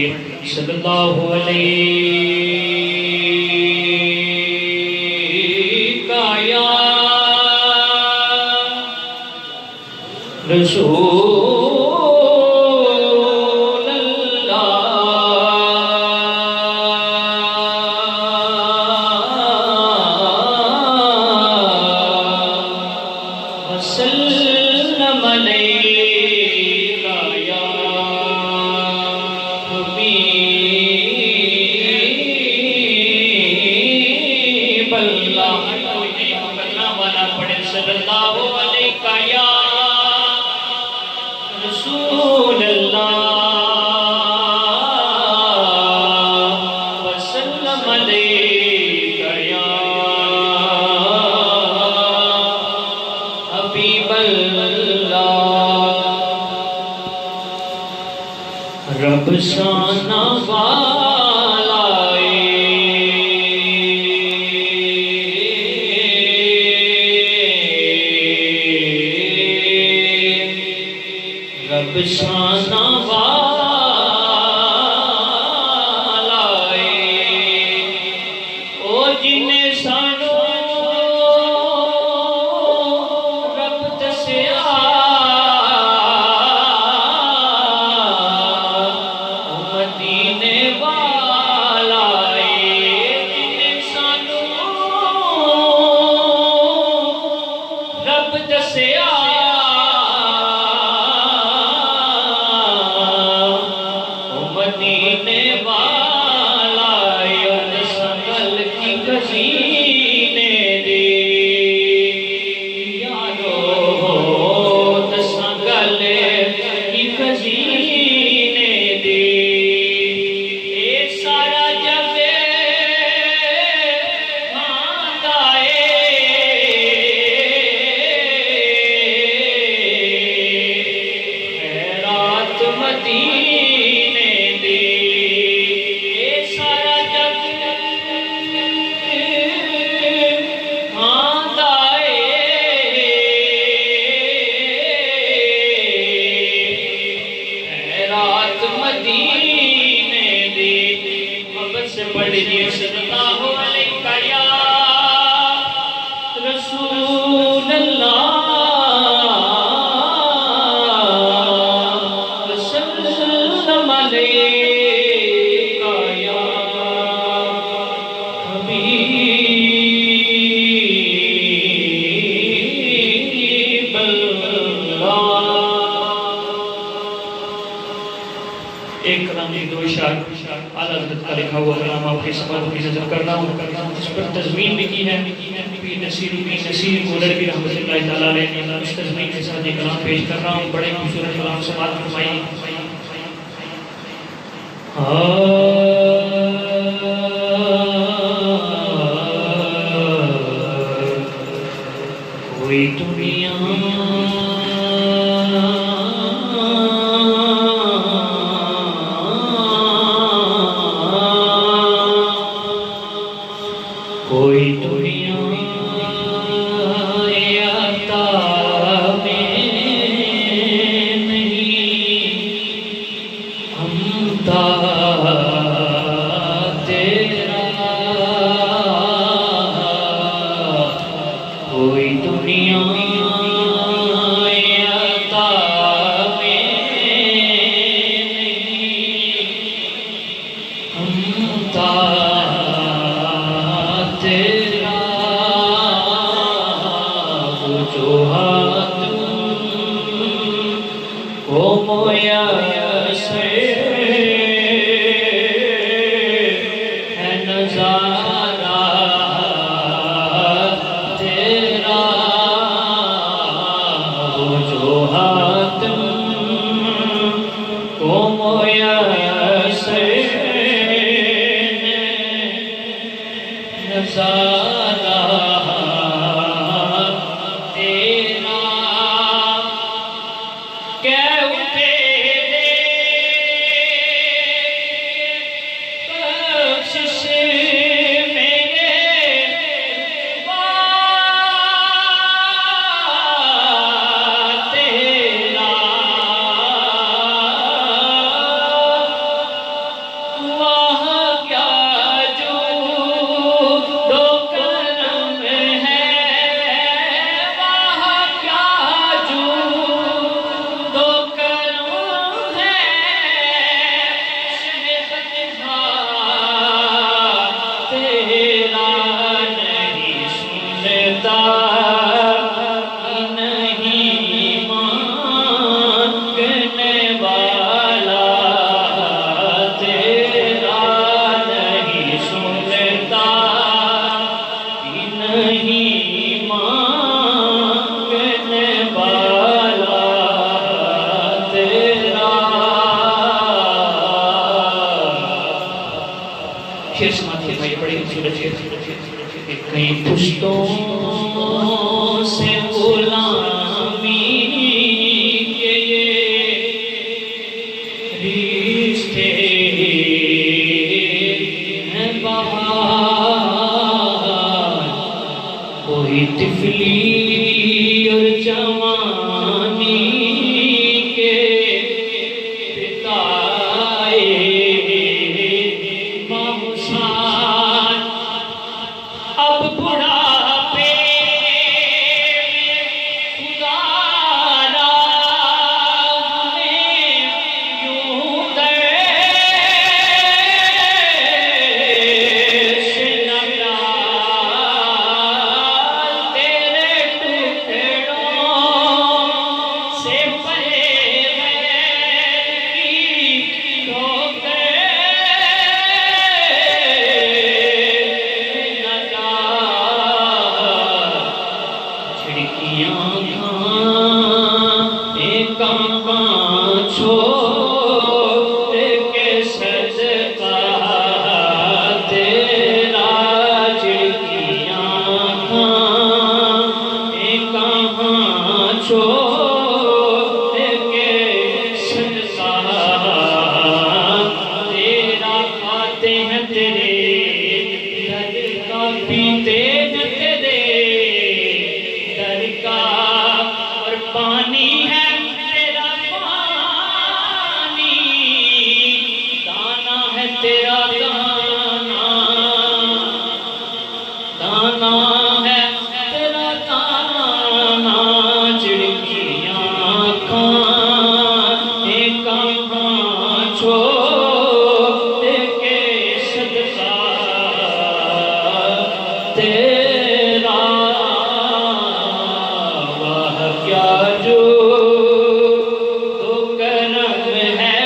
لیجئے صلی اللہ علیہ یا رسول اللہ وسلم علیہ یا حبیب اللہ کلام والا پڑھے صلی اللہ علیہ یا رسول اللہ وسلم علیہ یا حبیب اللہ رب شانہ والا رب شانہ والا او جنہیں سانو رب دسیا مدینے والا جنہیں سانو رب دسیا مدینے والا سنگل کی کسینے دے یارو سنگل کی کسینے دے اے سارا جگ ماندا خیرات مدینے مدینے دی محبت سے پڑھ لیجئے صلی اللہ علیہ یا رسول اللہ وسلم علیہ یا حبیب اللہ ایک کلام دو اشار اعلی حضرت کا لکھا ہوا کلام آپ کے سماعت کی نظر کر رہا ہوں اس پر تضمین بھی کی ہے پیر نصیر مولوی بھی رحمۃ اللہ تعالیٰ علیہ اس تضمین کے ساتھ یہ کلام پیش کر رہا ہوں بڑے خوبصورت کلام سماعت فرمائیے کوئی دنیا کوئی دنیا عطا میں نہیں ہم تیرا کوئی دنیا عطا میں نہیں ہم تیرا وجوہات کو میسر ہے نظارہ تیرا وجوہات کو میسر شیر سماعت فرمائیے، بڑی خوبصورت شیر. کہیں پشتوں سے غلامی کے یہ رشتے ہیں بہار، کوئی طفلی اور جوانی کے بتائے ماحوسان، اب بڑھاپے خدا را ہمیں یوں دیش نگران تیرے ٹکڑوں سے پرے غیر کی ٹھوکر کھڑکیاں چھوڑ کے صدقہ تیرا، کھڑکیاں چھوڑ کے صدقہ تیرا، کھاتے ہیں تیرے در کا، پیتے ہیں تیرے در کا، اور پانی ہے تیرا پانی، دانا ہے تیرا دانا، دانا ہے تیرا دانا، چڑکیاں کہاں چھوڑ کے صدقہ تیرا، واہ کیا جو تو کرم ہے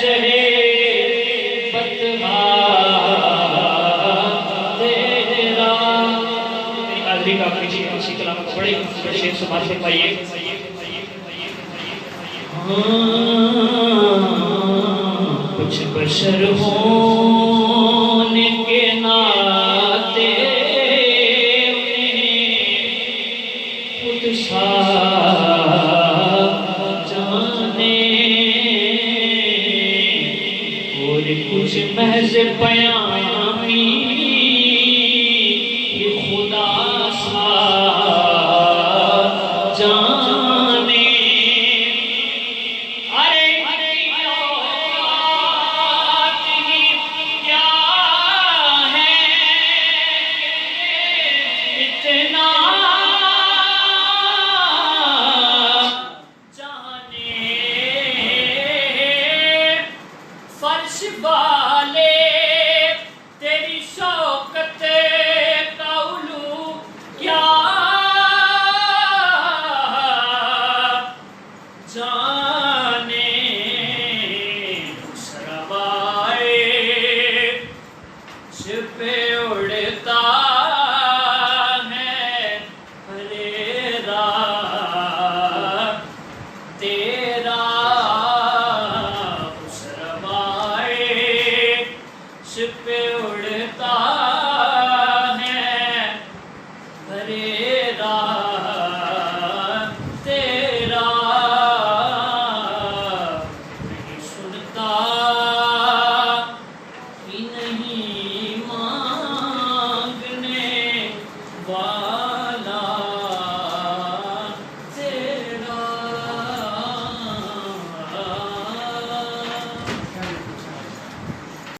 شہے بطہہ تیرا. قادری کا اسی کلام کو بڑے شیر سماعت فرمائیے. کچھ بشر ہونے کے ناطے خود سا جانے، اور کچھ محض پیامی یہ خدا سا جانے. ارے اوقات ہی کیا ہے اتنا جانے، فرش